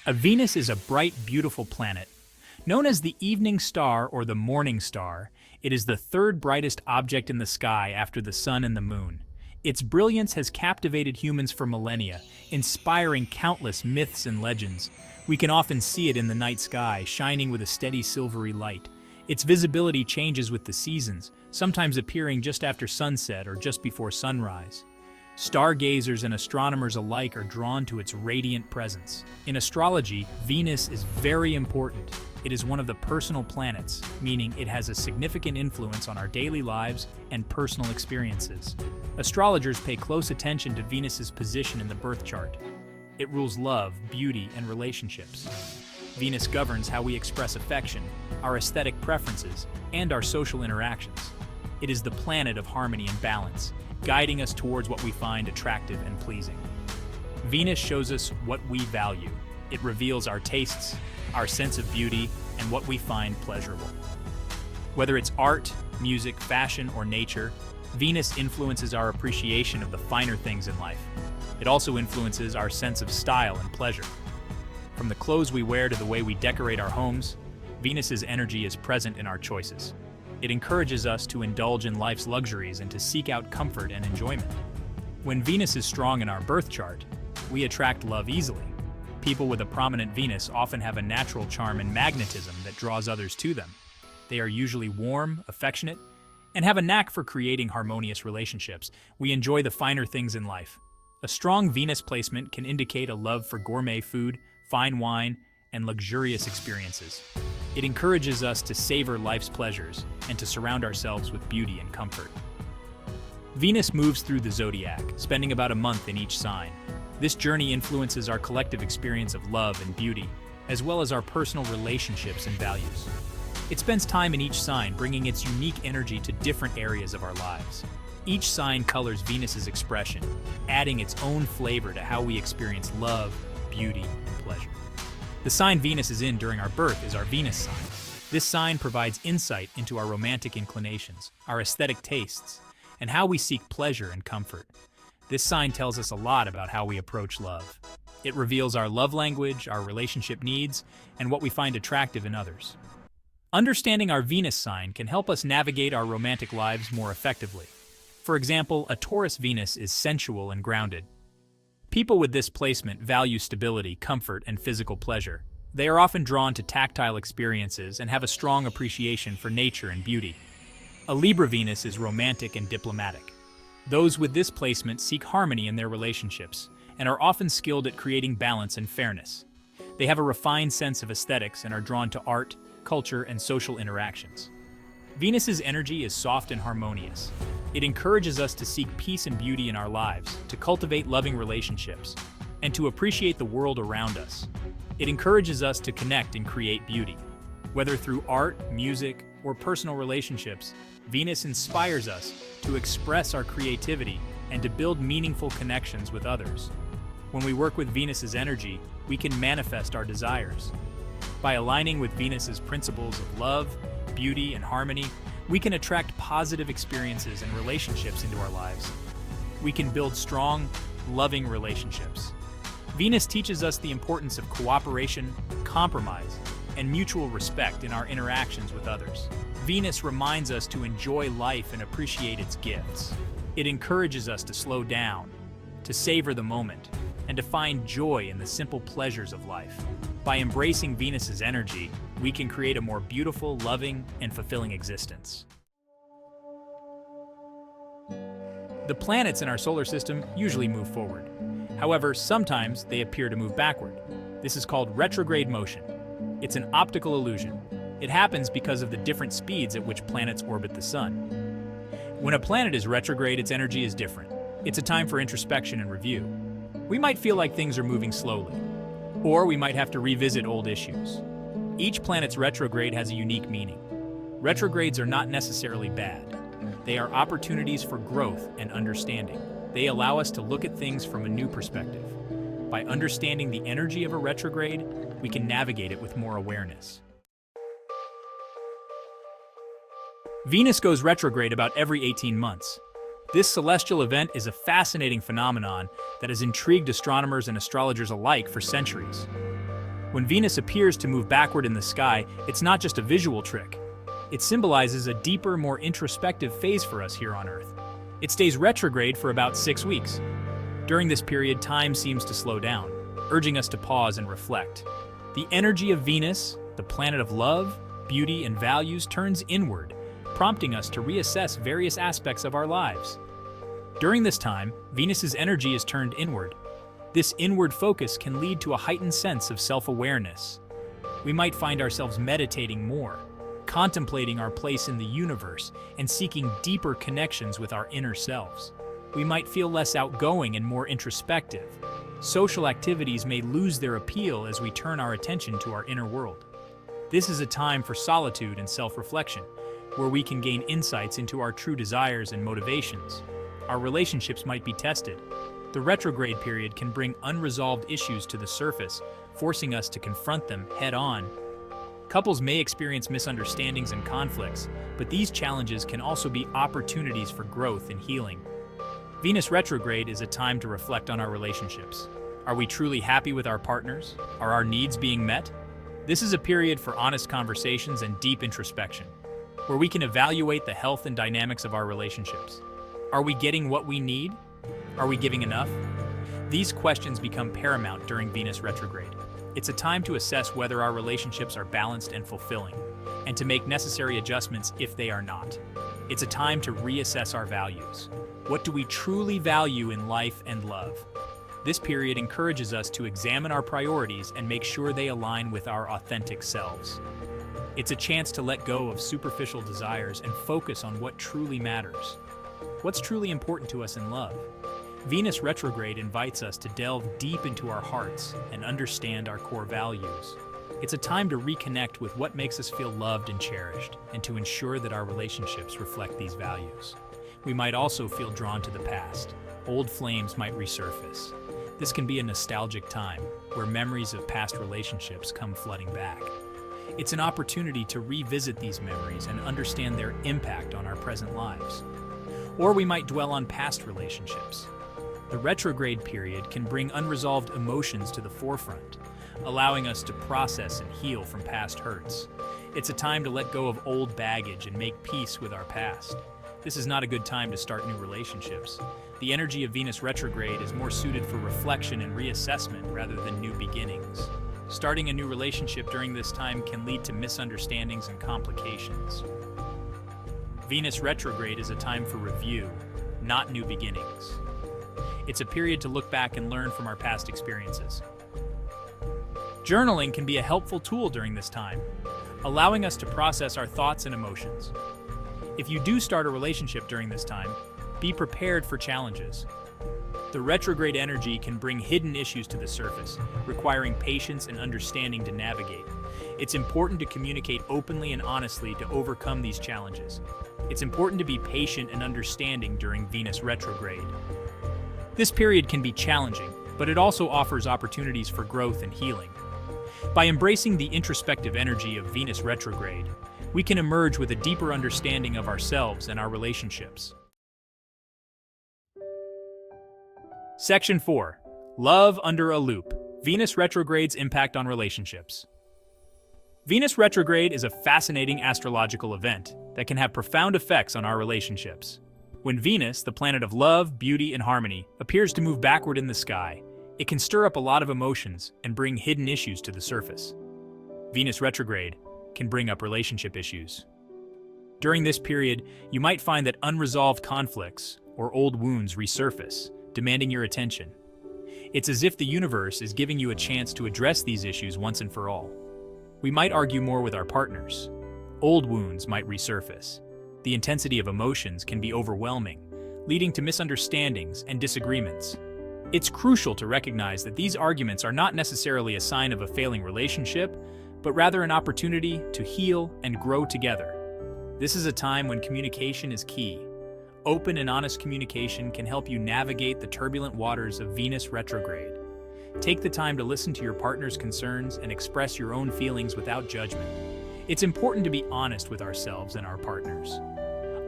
A Venus is a bright, beautiful planet. Known as the evening star or the morning star, it is the third brightest object in the sky after the sun and the moon. Its brilliance has captivated humans for millennia, inspiring countless myths and legends. We can often see it in the night sky, shining with a steady silvery light. Its visibility changes with the seasons, sometimes appearing just after sunset or just before sunrise. Stargazers and astronomers alike are drawn to its radiant presence. In astrology, Venus is very important. It is one of the personal planets, meaning it has a significant influence on our daily lives and personal experiences. Astrologers pay close attention to Venus's position in the birth chart. It rules love, beauty, and relationships. Venus governs how we express affection, our aesthetic preferences, and our social interactions. It is the planet of harmony and balance, guiding us towards what we find attractive and pleasing. Venus shows us what we value. It reveals our tastes, our sense of beauty, and what we find pleasurable. Whether it's art, music, fashion, or nature, Venus influences our appreciation of the finer things in life. It also influences our sense of style and pleasure. From the clothes we wear to the way we decorate our homes, Venus's energy is present in our choices. It encourages us to indulge in life's luxuries and to seek out comfort and enjoyment. When Venus is strong in our birth chart, we attract love easily. People with a prominent Venus often have a natural charm and magnetism that draws others to them. They are usually warm, affectionate, and have a knack for creating harmonious relationships. We enjoy the finer things in life. A strong Venus placement can indicate a love for gourmet food, fine wine, and luxurious experiences. It encourages us to savor life's pleasures and to surround ourselves with beauty and comfort. Venus moves through the zodiac, spending about a month in each sign. This journey influences our collective experience of love and beauty, as well as our personal relationships and values. It spends time in each sign, bringing its unique energy to different areas of our lives. Each sign colors Venus's expression, adding its own flavor to how we experience love, beauty, and pleasure. The sign Venus is in during our birth is our Venus sign. This sign provides insight into our romantic inclinations, our aesthetic tastes, and how we seek pleasure and comfort. This sign tells us a lot about how we approach love. It reveals our love language, our relationship needs, and what we find attractive in others. Understanding our Venus sign can help us navigate our romantic lives more effectively. For example, a Taurus Venus is sensual and grounded. People with this placement value stability, comfort, and physical pleasure. They are often drawn to tactile experiences and have a strong appreciation for nature and beauty. A Libra Venus is romantic and diplomatic. Those with this placement seek harmony in their relationships and are often skilled at creating balance and fairness. They have a refined sense of aesthetics and are drawn to art, culture, and social interactions. Venus's energy is soft and harmonious. It encourages us to seek peace and beauty in our lives, to cultivate loving relationships, and to appreciate the world around us. It encourages us to connect and create beauty. Whether through art, music, or personal relationships, Venus inspires us to express our creativity and to build meaningful connections with others. When we work with Venus's energy, we can manifest our desires. By aligning with Venus's principles of love, beauty, and harmony, we can attract positive experiences and relationships into our lives. We can build strong, loving relationships. Venus teaches us the importance of cooperation, compromise, and mutual respect in our interactions with others. Venus reminds us to enjoy life and appreciate its gifts. It encourages us to slow down, to savor the moment, and to find joy in the simple pleasures of life. By embracing Venus's energy, we can create a more beautiful, loving, and fulfilling existence. The planets in our solar system usually move forward. However, sometimes they appear to move backward. This is called retrograde motion. It's an optical illusion. It happens because of the different speeds at which planets orbit the sun. When a planet is retrograde, its energy is different. It's a time for introspection and review. We might feel like things are moving slowly, or we might have to revisit old issues. Each planet's retrograde has a unique meaning. Retrogrades are not necessarily bad. They are opportunities for growth and understanding. They allow us to look at things from a new perspective. By understanding the energy of a retrograde, we can navigate it with more awareness. Venus goes retrograde about every 18 months. This celestial event is a fascinating phenomenon that has intrigued astronomers and astrologers alike for centuries. When Venus appears to move backward in the sky, it's not just a visual trick. It symbolizes a deeper, more introspective phase for us here on Earth. It stays retrograde for about 6 weeks. During this period, time seems to slow down, urging us to pause and reflect. The energy of Venus, the planet of love, beauty, and values, turns inward, prompting us to reassess various aspects of our lives. During this time, Venus's energy is turned inward. This inward focus can lead to a heightened sense of self-awareness. We might find ourselves meditating more, contemplating our place in the universe, and seeking deeper connections with our inner selves. We might feel less outgoing and more introspective. Social activities may lose their appeal as we turn our attention to our inner world. This is a time for solitude and self-reflection, where we can gain insights into our true desires and motivations. Our relationships might be tested. The retrograde period can bring unresolved issues to the surface, forcing us to confront them head-on. Couples may experience misunderstandings and conflicts, but these challenges can also be opportunities for growth and healing. Venus retrograde is a time to reflect on our relationships. Are we truly happy with our partners? Are our needs being met? This is a period for honest conversations and deep introspection, where we can evaluate the health and dynamics of our relationships. Are we getting what we need? Are we giving enough? These questions become paramount during Venus retrograde. It's a time to assess whether our relationships are balanced and fulfilling, and to make necessary adjustments if they are not. It's a time to reassess our values. What do we truly value in life and love? This period encourages us to examine our priorities and make sure they align with our authentic selves. It's a chance to let go of superficial desires and focus on what truly matters. What's truly important to us in love? Venus retrograde invites us to delve deep into our hearts and understand our core values. It's a time to reconnect with what makes us feel loved and cherished, and to ensure that our relationships reflect these values. We might also feel drawn to the past. Old flames might resurface. This can be a nostalgic time, where memories of past relationships come flooding back. It's an opportunity to revisit these memories and understand their impact on our present lives. Or we might dwell on past relationships. The retrograde period can bring unresolved emotions to the forefront, allowing us to process and heal from past hurts. It's a time to let go of old baggage and make peace with our past. This is not a good time to start new relationships. The energy of Venus retrograde is more suited for reflection and reassessment rather than new beginnings. Starting a new relationship during this time can lead to misunderstandings and complications. Venus retrograde is a time for review, not new beginnings. It's a period to look back and learn from our past experiences. Journaling can be a helpful tool during this time, allowing us to process our thoughts and emotions. If you do start a relationship during this time, be prepared for challenges. The retrograde energy can bring hidden issues to the surface, requiring patience and understanding to navigate. It's important to communicate openly and honestly to overcome these challenges. It's important to be patient and understanding during Venus retrograde. This period can be challenging, but it also offers opportunities for growth and healing. By embracing the introspective energy of Venus retrograde, we can emerge with a deeper understanding of ourselves and our relationships. Section 4. Love under a loop. Venus retrograde's impact on relationships. Venus retrograde is a fascinating astrological event that can have profound effects on our relationships. When Venus, the planet of love, beauty, and harmony, appears to move backward in the sky, it can stir up a lot of emotions and bring hidden issues to the surface. Venus retrograde can bring up relationship issues. During this period, you might find that unresolved conflicts or old wounds resurface, demanding your attention. It's as if the universe is giving you a chance to address these issues once and for all. We might argue more with our partners. Old wounds might resurface. The intensity of emotions can be overwhelming, leading to misunderstandings and disagreements. It's crucial to recognize that these arguments are not necessarily a sign of a failing relationship, but rather an opportunity to heal and grow together. This is a time when communication is key. Open and honest communication can help you navigate the turbulent waters of Venus retrograde. Take the time to listen to your partner's concerns and express your own feelings without judgment. It's important to be honest with ourselves and our partners.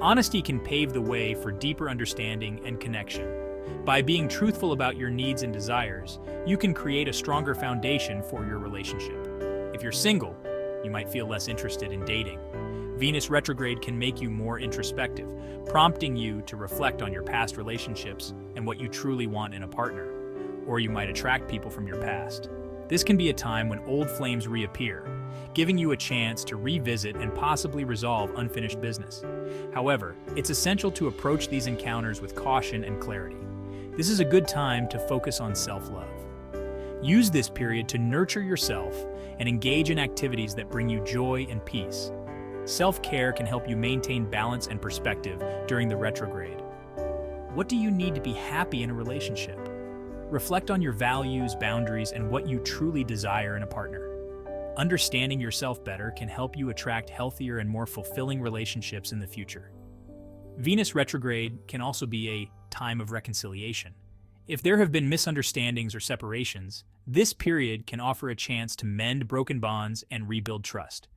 Honesty can pave the way for deeper understanding and connection. By being truthful about your needs and desires, you can create a stronger foundation for your relationship. If you're single, you might feel less interested in dating. Venus retrograde can make you more introspective, prompting you to reflect on your past relationships and what you truly want in a partner. Or you might attract people from your past. This can be a time when old flames reappear, giving you a chance to revisit and possibly resolve unfinished business. However, it's essential to approach these encounters with caution and clarity. This is a good time to focus on self-love. Use this period to nurture yourself and engage in activities that bring you joy and peace. Self-care can help you maintain balance and perspective during the retrograde. What do you need to be happy in a relationship? Reflect on your values, boundaries, and what you truly desire in a partner. Understanding yourself better can help you attract healthier and more fulfilling relationships in the future. Venus retrograde can also be a time of reconciliation. If there have been misunderstandings or separations, this period can offer a chance to mend broken bonds and rebuild trust.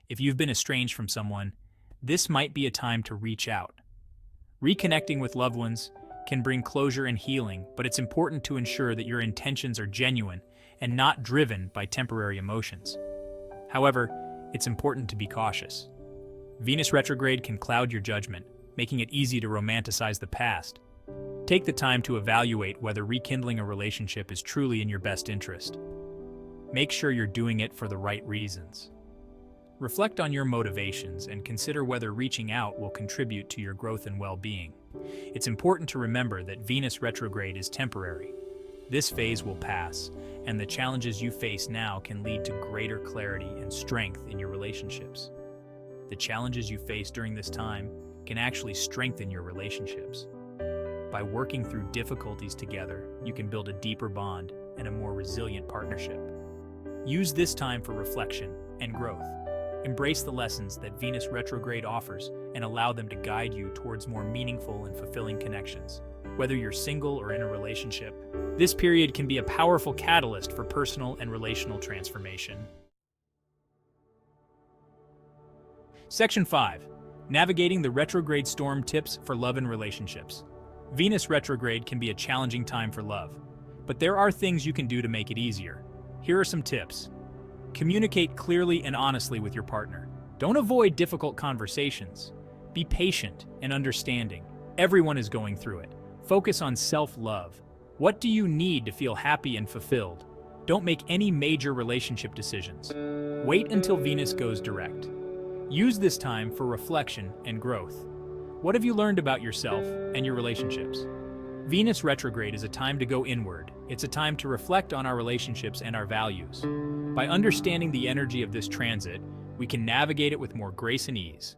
If you've been estranged from someone, this might be a time to reach out. Reconnecting with loved ones can bring closure and healing, but it's important to ensure that your intentions are genuine and not driven by temporary emotions. However, it's important to be cautious. Venus retrograde can cloud your judgment, making it easy to romanticize the past. Take the time to evaluate whether rekindling a relationship is truly in your best interest. Make sure you're doing it for the right reasons. Reflect on your motivations and consider whether reaching out will contribute to your growth and well-being. It's important to remember that Venus retrograde is temporary. This phase will pass, and the challenges you face now can lead to greater clarity and strength in your relationships. The challenges you face during this time can actually strengthen your relationships. By working through difficulties together, you can build a deeper bond and a more resilient partnership. Use this time for reflection and growth. Embrace the lessons that Venus retrograde offers and allow them to guide you towards more meaningful and fulfilling connections. Whether you're single or in a relationship, this period can be a powerful catalyst for personal and relational transformation. Section 5. Navigating the retrograde storm tips for love and relationships. Venus retrograde can be a challenging time for love, but there are things you can do to make it easier. Here are some tips. Communicate clearly and honestly with your partner. Don't avoid difficult conversations. Be patient and understanding. Everyone is going through it. Focus on self-love. What do you need to feel happy and fulfilled? Don't make any major relationship decisions. Wait until Venus goes direct. Use this time for reflection and growth. What have you learned about yourself and your relationships? Venus retrograde is a time to go inward. It's a time to reflect on our relationships and our values. By understanding the energy of this transit, we can navigate it with more grace and ease.